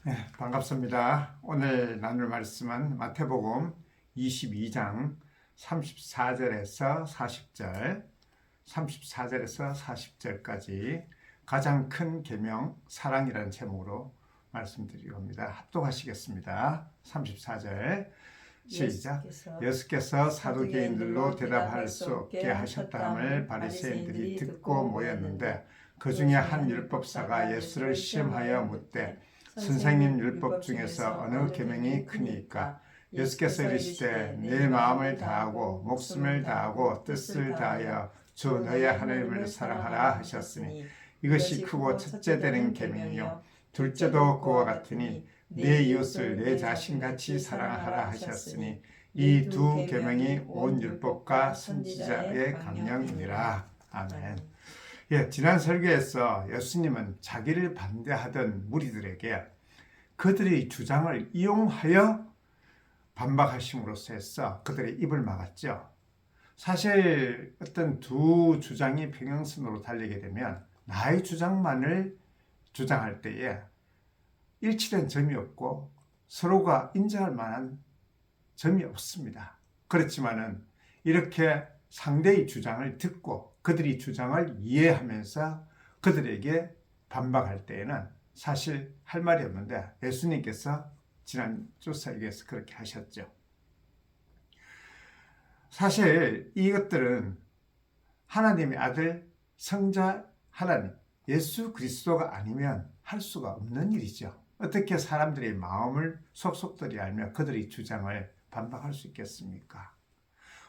네, 반갑습니다. 오늘 나눌 말씀은 마태복음 22장 34절에서 40절, 34절에서 40절까지 가장 큰 계명 사랑이라는 제목으로 말씀드리려 합니다. 합독하시겠습니다. 34절 시작. 예수께서 사두개인들로 대답할 수 없게 하셨다함을 바리새인들이 듣고 모였는데 그 중에 한 율법사가 예수를 시험하여 묻되 선생님, 율법 중에서 어느 계명이 크니까? 예수께서 이르시되 내 마음을 다하고 목숨을 다하고 뜻을 다하여 주 너의 하나님을 사랑하라 하셨으니 이것이 크고 첫째 되는 계명이요 둘째도 그와 같으니 내 이웃을 내 자신같이 사랑하라 하셨으니 이 두 계명이 온 율법과 선지자의 강령이니라. 아멘. 예, 지난 설교에서 예수님은 자기를 반대하던 무리들에게 그들의 주장을 이용하여 반박하심으로써 해서 그들의 입을 막았죠. 사실 어떤 두 주장이 평행선으로 달리게 되면 나의 주장만을 주장할 때에 일치된 점이 없고 서로가 인정할 만한 점이 없습니다. 그렇지만은 이렇게 상대의 주장을 듣고 그들의 주장을 이해하면서 그들에게 반박할 때에는 사실 할 말이 없는데 예수님께서 지난 주 설교에서 그렇게 하셨죠. 사실 이것들은 하나님의 아들 성자 하나님 예수 그리스도가 아니면 할 수가 없는 일이죠. 어떻게 사람들의 마음을 속속들이 알며 그들의 주장을 반박할 수 있겠습니까?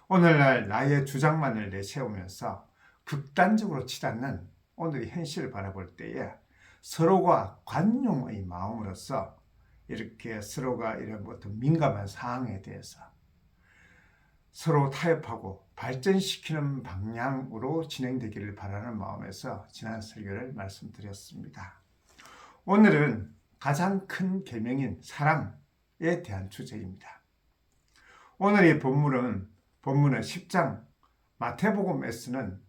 오늘날 나의 주장만을 내세우면서 극단적으로 치닫는 오늘의 현실을 바라볼 때에 서로가 관용의 마음으로서 이렇게 서로가 이런 어떤 민감한 사항에 대해서 서로 타협하고 발전시키는 방향으로 진행되기를 바라는 마음에서 지난 설교를 말씀드렸습니다. 오늘은 가장 큰 계명인 사랑에 대한 주제입니다. 오늘의 본문은 10장 마태복음에서는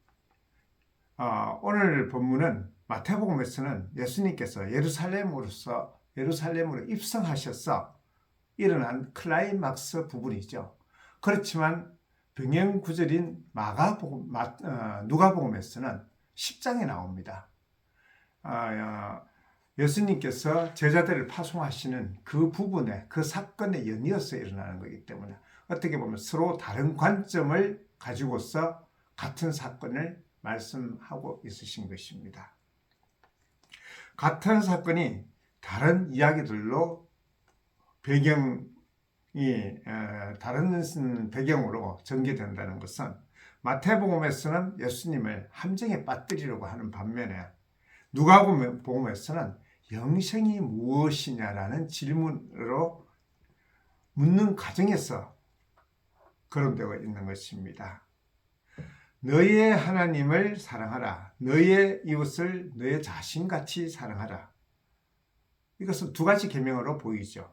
오늘 본문은 마태복음에서는 예수님께서 예루살렘으로 입성하셔서 일어난 클라이막스 부분이죠. 그렇지만 병행 구절인 누가복음에서는 10장에 나옵니다. 예수님께서 제자들을 파송하시는 그 부분에 그 사건에 연이어서 일어나는 거기 때문에 어떻게 보면 서로 다른 관점을 가지고서 같은 사건을 말씀하고 있으신 것입니다. 같은 사건이 다른 이야기들로 다른 배경으로 전개된다는 것은 마태복음에서는 예수님을 함정에 빠뜨리려고 하는 반면에 누가복음에서는 영생이 무엇이냐라는 질문으로 묻는 과정에서 거론되고 있는 것입니다. 너의 하나님을 사랑하라. 너의 이웃을 너의 자신같이 사랑하라. 이것은 두 가지 계명으로 보이죠.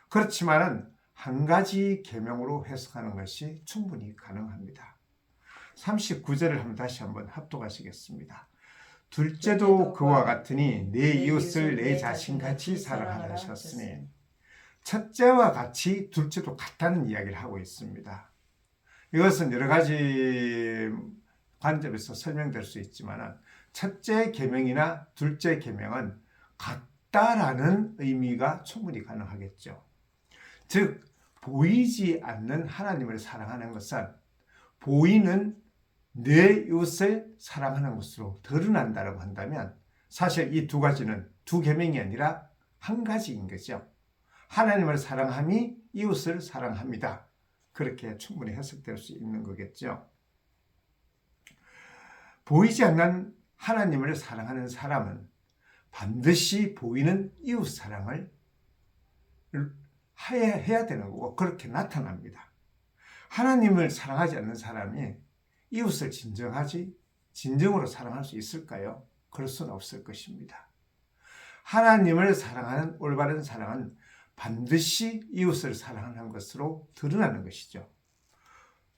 그렇지만은 한 가지 계명으로 해석하는 것이 충분히 가능합니다. 39절을 다시 한번 합독하시겠습니다. 둘째도 그와 같으니 내 이웃을 내 자신같이 사랑하라 하셨으니 첫째와 같이 둘째도 같다는 이야기를 하고 있습니다. 이것은 여러 가지 관점에서 설명될 수 있지만 첫째 계명이나 둘째 계명은 같다라는 의미가 충분히 가능하겠죠. 즉 보이지 않는 하나님을 사랑하는 것은 보이는 내 이웃을 사랑하는 것으로 드러난다고 한다면 사실 이 두 가지는 두 계명이 아니라 한 가지인 거죠. 하나님을 사랑함이 이웃을 사랑합니다. 그렇게 충분히 해석될 수 있는 거겠죠. 보이지 않는 하나님을 사랑하는 사람은 반드시 보이는 이웃 사랑을 해야 되는 거고 그렇게 나타납니다. 하나님을 사랑하지 않는 사람이 이웃을 진정으로 사랑할 수 있을까요? 그럴 수는 없을 것입니다. 하나님을 사랑하는 올바른 사랑은 반드시 이웃을 사랑하는 것으로 드러나는 것이죠.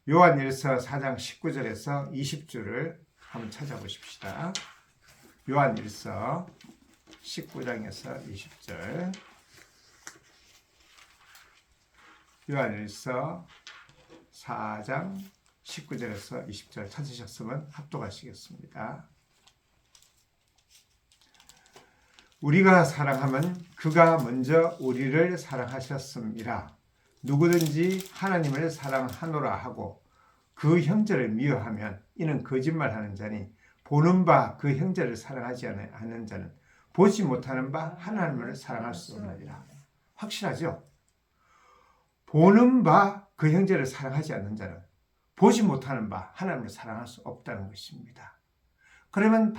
요한일서 4장 19절에서 20절을 한번 찾아보십시다. 요한일서 19장에서 20절 요한일서 4장 19절에서 20절 찾으셨으면 합독하시겠습니다. 우리가 사랑하면 그가 먼저 우리를 사랑하셨음이라. 누구든지 하나님을 사랑하노라 하고 그 형제를 미워하면 이는 거짓말하는 자니 보는 바 그 형제를 사랑하지 않는 자는 보지 못하는 바 하나님을 사랑할 수 없느니라. 확실하죠? 보는 바 그 형제를 사랑하지 않는 자는 보지 못하는 바 하나님을 사랑할 수 없다는 것입니다. 그러면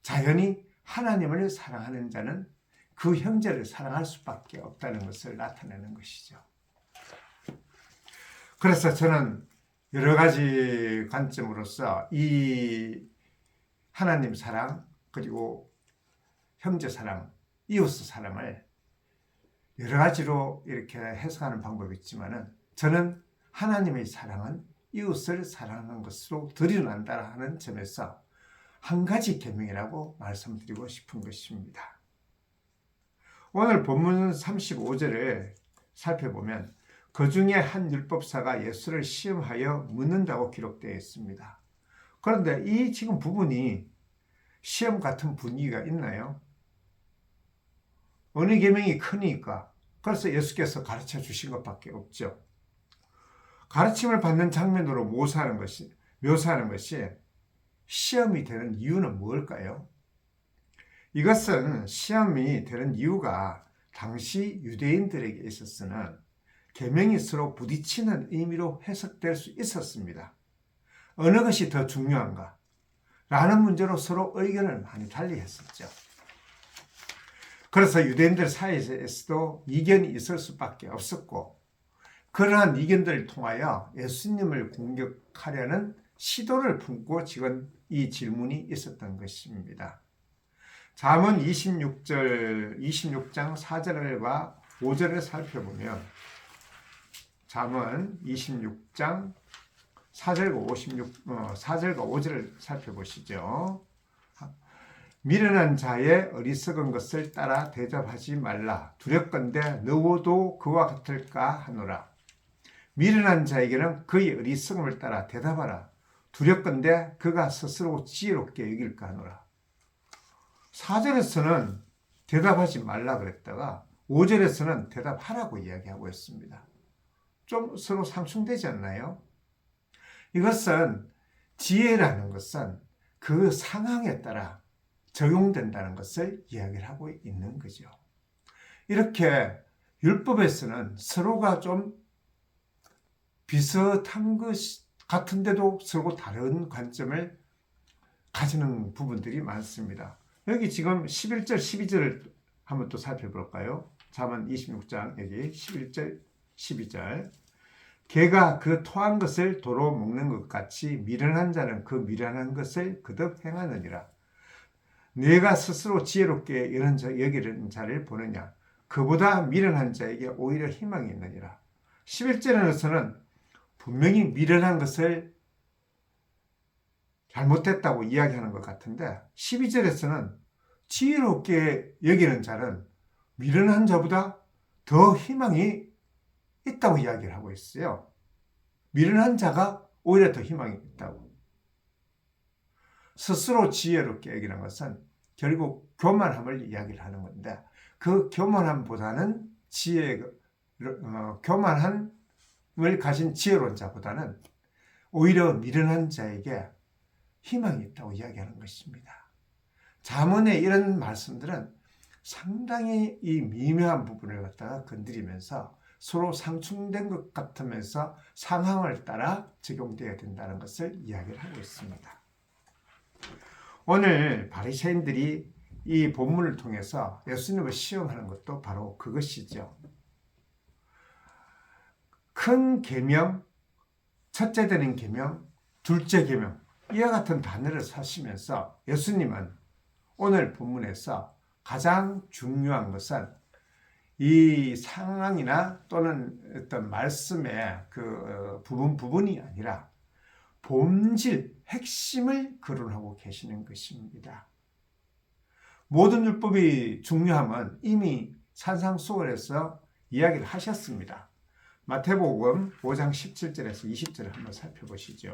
자연히 하나님을 사랑하는 자는 그 형제를 사랑할 수밖에 없다는 것을 나타내는 것이죠. 그래서 저는 여러 가지 관점으로서 이 하나님 사랑 그리고 형제 사랑, 이웃 사랑을 여러 가지로 이렇게 해석하는 방법이 있지만은 저는 하나님의 사랑은 이웃을 사랑하는 것으로 드러난다는 점에서 한 가지 계명이라고 말씀드리고 싶은 것입니다. 오늘 본문 35절을 살펴보면 그 중에 한 율법사가 예수를 시험하여 묻는다고 기록되어 있습니다. 그런데 이 지금 부분이 시험 같은 분위기가 있나요? 어느 계명이 크니까 그래서 예수께서 가르쳐 주신 것밖에 없죠. 가르침을 받는 장면으로 묘사하는 것이 시험이 되는 이유는 무엇일까요? 이것은 시험이 되는 이유가 당시 유대인들에게 있어서는 계명이 서로 부딪히는 의미로 해석될 수 있었습니다. 어느 것이 더 중요한가? 라는 문제로 서로 의견을 많이 달리했었죠. 그래서 유대인들 사이에서도 이견이 있을 수밖에 없었고 그러한 이견들을 통하여 예수님을 공격하려는 시도를 품고 지금 이 질문이 있었던 것입니다. 잠언 26장 4절과 5절을 살펴보면 잠언 26장 4절과 5절을 살펴보시죠. 미련한 자의 어리석은 것을 따라 대답하지 말라. 두렵건대 너도 그와 같을까 하노라. 미련한 자에게는 그의 어리석음을 따라 대답하라. 두렵건대 그가 스스로 지혜롭게 여길까 하노라. 4절에서는 대답하지 말라 그랬다가 5절에서는 대답하라고 이야기하고 있습니다. 좀 서로 상충되지 않나요? 이것은 지혜라는 것은 그 상황에 따라 적용된다는 것을 이야기를 하고 있는 거죠. 이렇게 율법에서는 서로가 좀 비슷한 것 같은데도 서로 다른 관점을 가지는 부분들이 많습니다. 여기 지금 11절, 12절을 한번 또 살펴볼까요? 잠언 26장 여기 11절, 12절. 개가 그 토한 것을 도로 먹는 것 같이 미련한 자는 그 미련한 것을 그득 행하느니라. 네가 스스로 지혜롭게 여기는 자를 보느냐? 그보다 미련한 자에게 오히려 희망이 있느니라. 11절에서는 분명히 미련한 것을 잘못했다고 이야기하는 것 같은데 12절에서는 지혜롭게 여기는 자는 미련한 자보다 더 희망이 있다고 이야기를 하고 있어요. 미련한 자가 오히려 더 희망이 있다고. 스스로 지혜롭게 여기는 것은 결국 교만함을 이야기를 하는 건데 그 교만함보다는 교만함을 가진 지혜로운 자보다는 오히려 미련한 자에게 희망이 있다고 이야기하는 것입니다. 잠언의 이런 말씀들은 상당히 이 미묘한 부분을 갖다가 건드리면서 서로 상충된 것 같으면서 상황을 따라 적용되어야 된다는 것을 이야기를 하고 있습니다. 오늘 바리새인들이 이 본문을 통해서 예수님을 시험하는 것도 바로 그것이죠. 큰 계명, 첫째 되는 계명, 둘째 계명 이와 같은 단어를 쓰시면서 예수님은 오늘 본문에서 가장 중요한 것은 이 상황이나 또는 어떤 말씀의 그 부분이 아니라 본질, 핵심을 거론하고 계시는 것입니다. 모든 율법의 중요함은 이미 산상수훈에서 이야기를 하셨습니다. 마태복음 5장 17절에서 20절을 한번 살펴보시죠.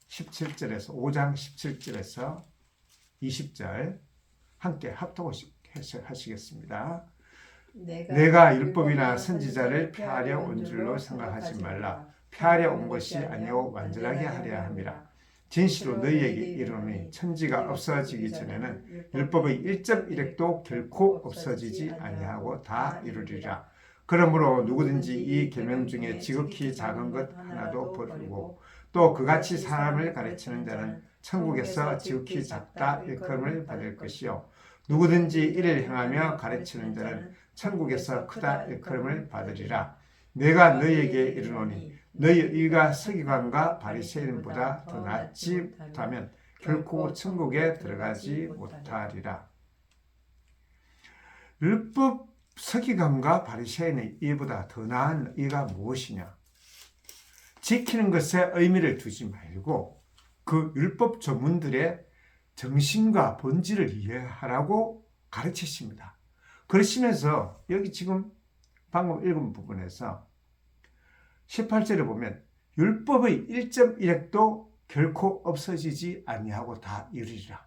17절에서 5장 17절에서 20절 함께 합독하시겠습니다. 내가 율법이나 선지자를 폐하려 온 줄로 생각하지 말라. 폐하려 온 것이 아니오 완전하게 하려 함이라. 진실로 너희에게 이르노니 천지가 없어지기 전에는 율법의 1.1획도 결코 없어지지 아니하고 다 이루리라. 그러므로 누구든지 이 계명 중에 지극히 작은 것 하나도 버리고 또 그같이 사람을 가르치는 자는 천국에서 지극히 작다 일컬음을 받을 것이요 누구든지 이를 행하며 가르치는 자는 천국에서 크다 일컬음을 받으리라. 내가 너희에게 이르노니 너희 의가 서기관과 바리새인보다 더 낫지 못하면 결코 천국에 들어가지 못하리라. 율법 서기관과 바리새인의 의보다 더 나은 의가 무엇이냐? 지키는 것에 의미를 두지 말고 그 율법 전문들의 정신과 본질을 이해하라고 가르치십니다. 그러시면서 여기 지금 방금 읽은 부분에서 18절을 보면 율법의 1.1획도 결코 없어지지 아니하고 다 이루리라.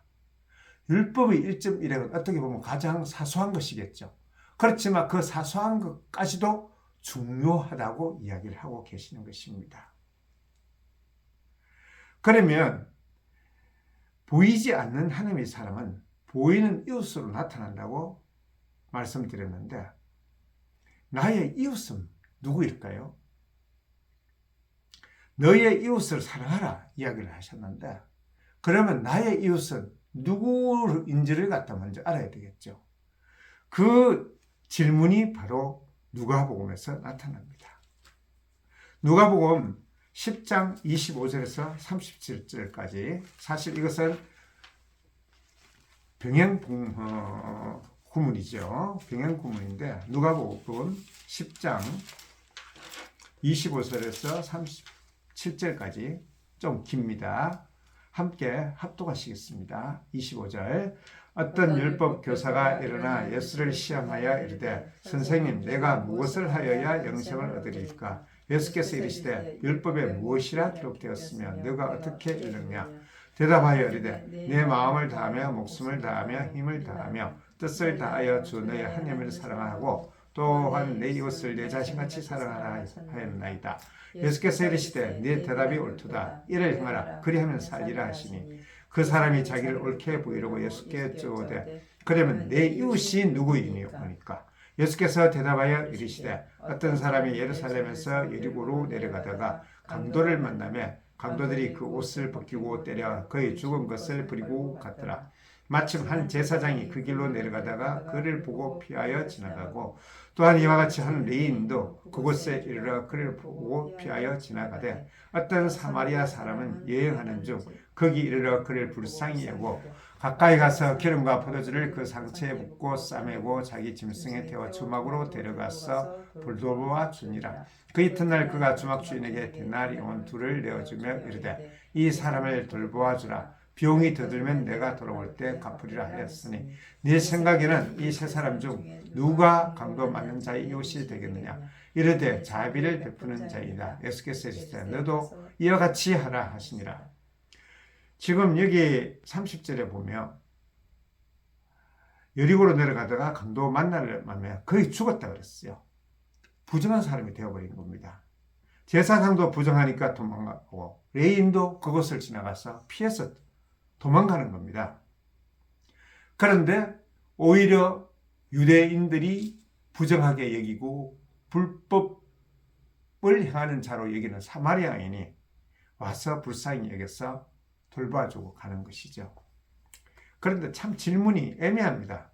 율법의 1.1획은 어떻게 보면 가장 사소한 것이겠죠. 그렇지만 그 사소한 것까지도 중요하다고 이야기를 하고 계시는 것입니다. 그러면 보이지 않는 하나님의 사랑은 보이는 이웃으로 나타난다고 말씀드렸는데 나의 이웃은 누구일까요? 너의 이웃을 사랑하라 이야기를 하셨는데 그러면 나의 이웃은 누구인지를 갖다 먼저 알아야 되겠죠. 그 질문이 바로 누가복음에서 나타납니다. 누가복음 10장 25절에서 37절까지 사실 이것은 병행 구문이죠. 병행 구문인데 누가복음 10장 25절에서 37절까지 좀 깁니다. 함께 합독하시겠습니다. 25절 어떤 율법 교사가 일어나 예수를 시험하여 이르되 선생님 내가 무엇을 하여야 영생을 얻으리까? 예수께서 이르시되 율법에 무엇이라 기록되었으며 너가 어떻게 읽느냐? 대답하여 이르되 내 마음을 다하며 목숨을 다하며 힘을 다하며 뜻을 다하여 주 너의 하나님을 사랑하고 또한 내 이웃을 내 자신같이 사랑하라 하였나이다. 예수께서 이르시되 네 대답이 옳도다. 이를 행하라. 그리하면 살리라 하시니 그 사람이 자기를 옳게 보이려고 예수께 여쭈오되 그러면 내 이웃이 누구이니? 하니까 예수께서 대답하여 이르시되 어떤 사람이 예루살렘에서 여리고로 내려가다가 강도를 만나매 강도들이 그 옷을 벗기고 때려 그의 죽은 것을 버리고 갔더라. 마침 한 제사장이 그 길로 내려가다가 그를 보고 피하여 지나가고 또한 이와 같이 한 레위인도 그곳에 이르러 그를 보고 피하여 지나가되 어떤 사마리아 사람은 여행하는 중 거기 이르러 그를 불쌍히 여고 가까이 가서 기름과 포도주를 그 상처에 붓고 싸매고 자기 짐승에 태워 주막으로 데려가서 돌보아 주니라. 그 이튿날 그가 주막 주인에게 데나리온 둘을 내어주며 이르되 이 사람을 돌보아 주라. 비용이 더 들면 내가 돌아올 때 갚으리라 하였으니 네 생각에는 이 세 사람 중 누가 강도 맞는 자의 이웃이 되겠느냐? 이르되 자비를 베푸는 자이다. 예수께서 이르시되 너도 이와 같이 하라 하시니라. 지금 여기 30절에 보면 여리고로 내려가다가 강도 만나면 거의 죽었다 그랬어요. 부정한 사람이 되어버린 겁니다. 제사장도 부정하니까 도망가고 레위인도 그것을 지나가서 피해서 도망가는 겁니다. 그런데 오히려 유대인들이 부정하게 여기고 불법을 행하는 자로 여기는 사마리아인이 와서 불쌍히 여겨서 돌봐주고 가는 것이죠. 그런데 참 질문이 애매합니다.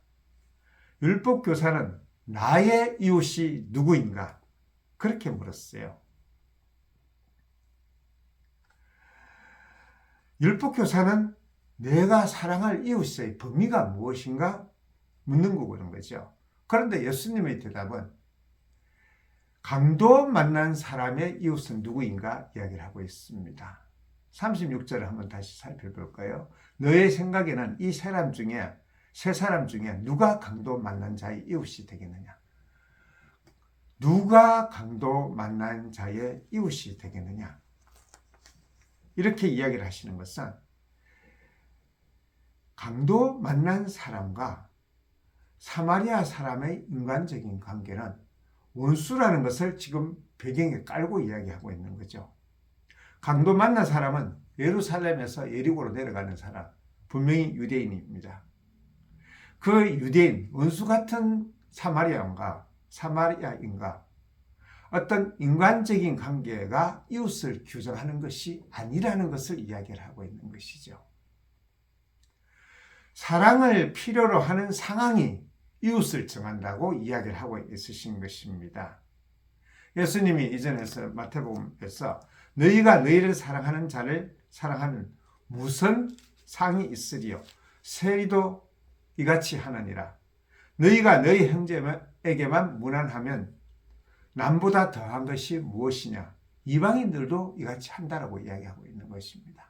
율법 교사는 나의 이웃이 누구인가? 그렇게 물었어요. 율법 교사는 내가 사랑할 이웃의 범위가 무엇인가 묻는 거고 그런 거죠. 그런데 예수님의 대답은 강도 만난 사람의 이웃은 누구인가 이야기를 하고 있습니다. 36절을 한번 다시 살펴볼까요? 너의 생각에는 이 세 사람 중에 누가 강도 만난 자의 이웃이 되겠느냐? 누가 강도 만난 자의 이웃이 되겠느냐? 이렇게 이야기를 하시는 것은 강도 만난 사람과 사마리아 사람의 인간적인 관계는 원수라는 것을 지금 배경에 깔고 이야기하고 있는 거죠. 강도 만난 사람은 예루살렘에서 예리고로 내려가는 사람, 분명히 유대인입니다. 그 유대인, 원수 같은 사마리아인과 어떤 인간적인 관계가 이웃을 규정하는 것이 아니라는 것을 이야기를 하고 있는 것이죠. 사랑을 필요로 하는 상황이 이웃을 정한다고 이야기를 하고 있으신 것입니다. 예수님이 이전에서 마태복음에서 너희가 너희를 사랑하는 자를 사랑하면 무슨 상이 있으리요? 세리도 이같이 하느니라. 너희가 너희 형제에게만 무난하면 남보다 더한 것이 무엇이냐? 이방인들도 이같이 한다라고 이야기하고 있는 것입니다.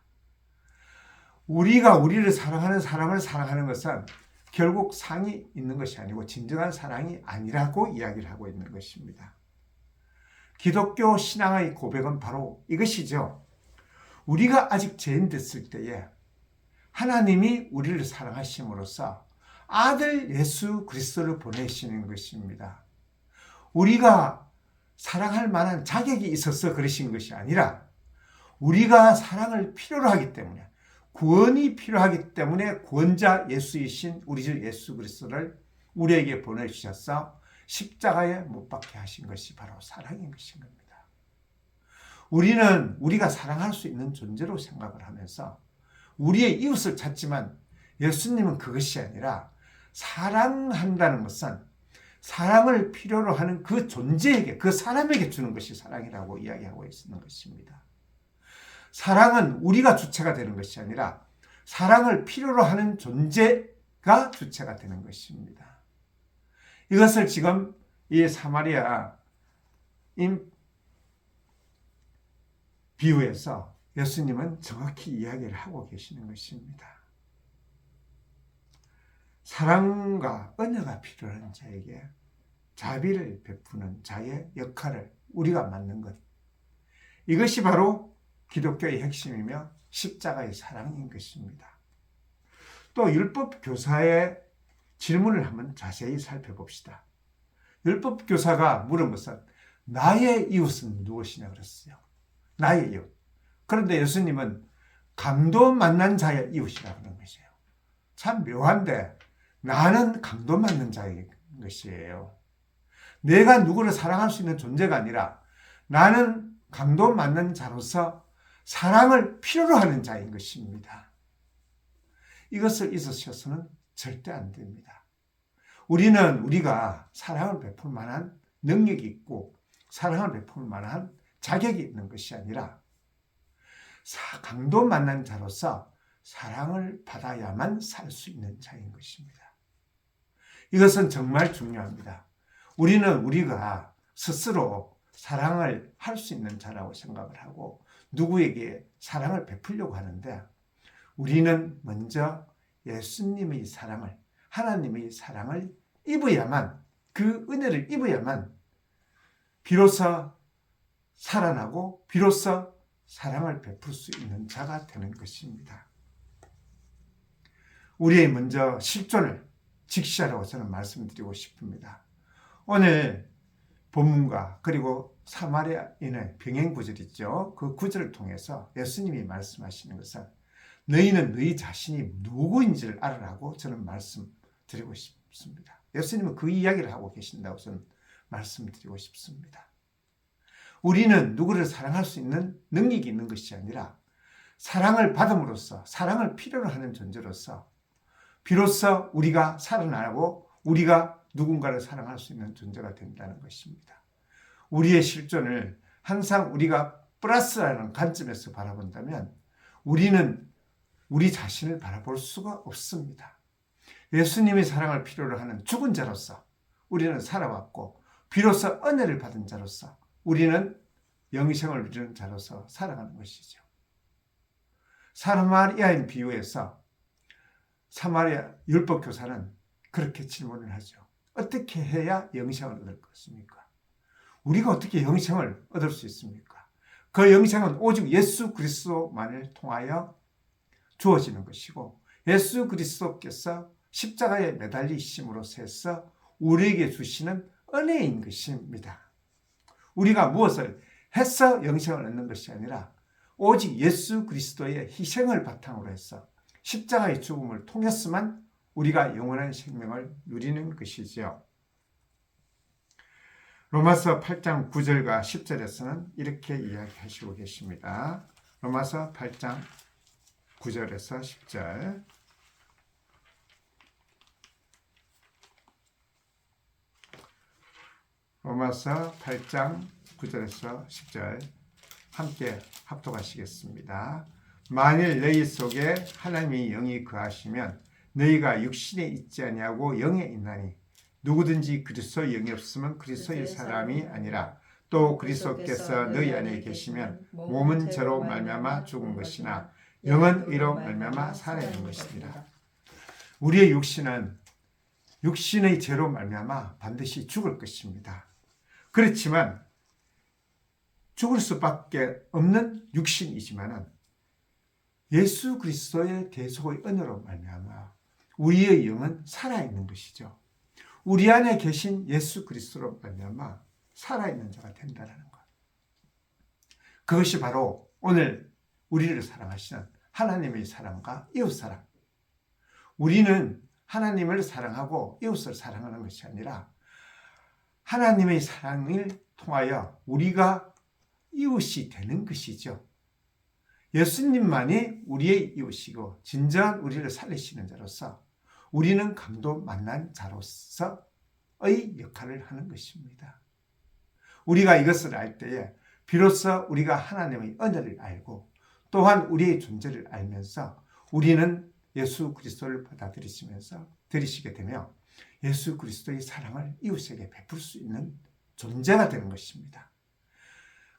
우리가 우리를 사랑하는 사람을 사랑하는 것은 결국 상이 있는 것이 아니고 진정한 사랑이 아니라고 이야기를 하고 있는 것입니다. 기독교 신앙의 고백은 바로 이것이죠. 우리가 아직 죄인 됐을 때에 하나님이 우리를 사랑하심으로써 아들 예수 그리스도를 보내시는 것입니다. 우리가 사랑할 만한 자격이 있어서 그러신 것이 아니라 우리가 사랑을 필요로 하기 때문에, 구원이 필요하기 때문에 구원자 예수이신 우리 주 예수 그리스도를 우리에게 보내주셔서 십자가에 못 박게 하신 것이 바로 사랑인 것인 겁니다. 우리는 우리가 사랑할 수 있는 존재로 생각을 하면서 우리의 이웃을 찾지만 예수님은 그것이 아니라 사랑한다는 것은 사랑을 필요로 하는 그 존재에게, 그 사람에게 주는 것이 사랑이라고 이야기하고 있는 것입니다. 사랑은 우리가 주체가 되는 것이 아니라 사랑을 필요로 하는 존재가 주체가 되는 것입니다. 이것을 지금 이 사마리아인 비유에서 예수님은 정확히 이야기를 하고 계시는 것입니다. 사랑과 은혜가 필요한 자에게 자비를 베푸는 자의 역할을 우리가 맡는 것, 이것이 바로 기독교의 핵심이며 십자가의 사랑인 것입니다. 또 율법 교사의 질문을 한번 자세히 살펴봅시다. 율법 교사가 물은 것은 나의 이웃은 무엇이냐 그랬어요. 나의 이웃. 그런데 예수님은 강도 만난 자의 이웃이라고 하는 것이에요. 참 묘한데 나는 강도 만난 자인 것이에요. 내가 누구를 사랑할 수 있는 존재가 아니라 나는 강도 만난 자로서 사랑을 필요로 하는 자인 것입니다. 이것을 잊으셔서는 절대 안 됩니다. 우리는 우리가 사랑을 베풀 만한 능력이 있고 사랑을 베풀 만한 자격이 있는 것이 아니라 강도 만난 자로서 사랑을 받아야만 살 수 있는 자인 것입니다. 이것은 정말 중요합니다. 우리는 우리가 스스로 사랑을 할 수 있는 자라고 생각을 하고 누구에게 사랑을 베풀려고 하는데 우리는 먼저 예수님의 사랑을, 하나님의 사랑을 입어야만, 그 은혜를 입어야만 비로소 살아나고 비로소 사랑을 베풀 수 있는 자가 되는 것입니다. 우리의 먼저 실존을 직시하라고 저는 말씀드리고 싶습니다. 오늘 본문과 그리고 사마리아인의 병행 구절 있죠. 그 구절을 통해서 예수님이 말씀하시는 것은 너희는 너희 자신이 누구인지를 알으라고 저는 말씀드리고 싶습니다. 예수님은 그 이야기를 하고 계신다고 저는 말씀드리고 싶습니다. 우리는 누구를 사랑할 수 있는 능력이 있는 것이 아니라 사랑을 받음으로써, 사랑을 필요로 하는 존재로서 비로소 우리가 살아나고 우리가 누군가를 사랑할 수 있는 존재가 된다는 것입니다. 우리의 실존을 항상 우리가 플러스라는 관점에서 바라본다면 우리는 우리 자신을 바라볼 수가 없습니다. 예수님의 사랑을 필요로 하는 죽은 자로서 우리는 살아왔고 비로소 은혜를 받은 자로서 우리는 영생을 누리는 자로서 살아가는 것이죠. 사마리아인 비유에서 사마리아 율법 교사는 그렇게 질문을 하죠. 어떻게 해야 영생을 얻을 것입니까? 우리가 어떻게 영생을 얻을 수 있습니까? 그 영생은 오직 예수 그리스도만을 통하여 주어지는 것이고 예수 그리스도께서 십자가에 매달리심으로써 해서 우리에게 주시는 은혜인 것입니다. 우리가 무엇을 해서 영생을 얻는 것이 아니라 오직 예수 그리스도의 희생을 바탕으로 해서 십자가의 죽음을 통해서만 우리가 영원한 생명을 누리는 것이지요. 로마서 8장 9절과 10절에서는 이렇게 이야기하시고 계십니다. 로마서 8장 9절에서 10절. 로마서 8장 9절에서 10절 함께 합독하시겠습니다. 만일 너희 속에 하나님의 영이 거하시면 너희가 육신에 있지 아니하고 영에 있나니 누구든지 그리스도의 영이 없으면 그리스도의 사람이 아니라 또 그리스도께서 너희 안에 계시면 몸은 죄로 말미암아 죽은 것이나 영은 의로 말미암아 살아있는 것이니라. 우리의 육신의 죄로 말미암아 반드시 죽을 것입니다. 그렇지만 죽을 수밖에 없는 육신이지만은 예수 그리스도의 대속의 은혜로 말미암아 우리의 영은 살아있는 것이죠. 우리 안에 계신 예수 그리스도로 말미암아 살아있는 자가 된다는 것. 그것이 바로 오늘 우리를 사랑하시는 하나님의 사랑과 이웃사랑. 우리는 하나님을 사랑하고 이웃을 사랑하는 것이 아니라 하나님의 사랑을 통하여 우리가 이웃이 되는 것이죠. 예수님만이 우리의 이웃이고 진정한 우리를 살리시는 자로서 우리는 감도 만난 자로서의 역할을 하는 것입니다. 우리가 이것을 알 때에 비로소 우리가 하나님의 은혜를 알고 또한 우리의 존재를 알면서 우리는 예수 그리스도를 들이시게 되며 예수 그리스도의 사랑을 이웃에게 베풀 수 있는 존재가 되는 것입니다.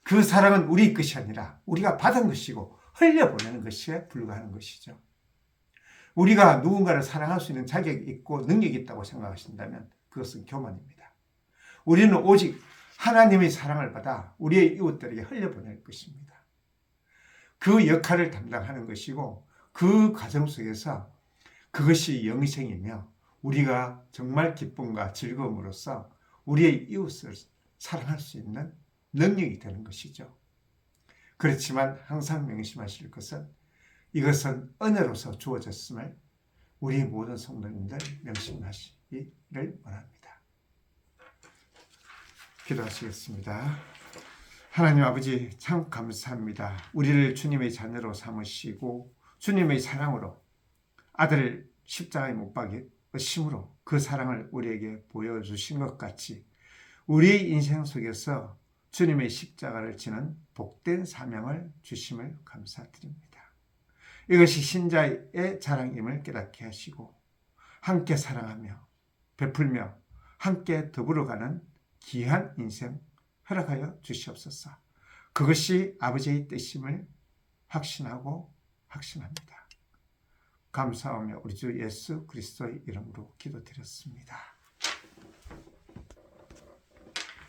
그 사랑은 우리 것이 아니라 우리가 받은 것이고 흘려보내는 것에 불과하는 것이죠. 우리가 누군가를 사랑할 수 있는 자격이 있고 능력이 있다고 생각하신다면 그것은 교만입니다. 우리는 오직 하나님의 사랑을 받아 우리의 이웃들에게 흘려보낼 것입니다. 그 역할을 담당하는 것이고 그 과정 속에서 그것이 영생이며 우리가 정말 기쁨과 즐거움으로써 우리의 이웃을 사랑할 수 있는 능력이 되는 것이죠. 그렇지만 항상 명심하실 것은 이것은 은혜로서 주어졌음을 우리 모든 성도님들 명심하시기를 원합니다. 기도하시겠습니다. 하나님 아버지 참 감사합니다. 우리를 주님의 자녀로 삼으시고 주님의 사랑으로 아들을 십자가에 못 박으심으로 그 사랑을 우리에게 보여주신 것 같이 우리의 인생 속에서 주님의 십자가를 지는 복된 사명을 주심을 감사드립니다. 이것이 신자의 자랑임을 깨닫게 하시고 함께 사랑하며 베풀며 함께 더불어가는 귀한 인생 허락하여 주시옵소서. 그것이 아버지의 뜻임을 확신합니다. 감사하며 우리 주 예수 그리스도의 이름으로 기도드렸습니다.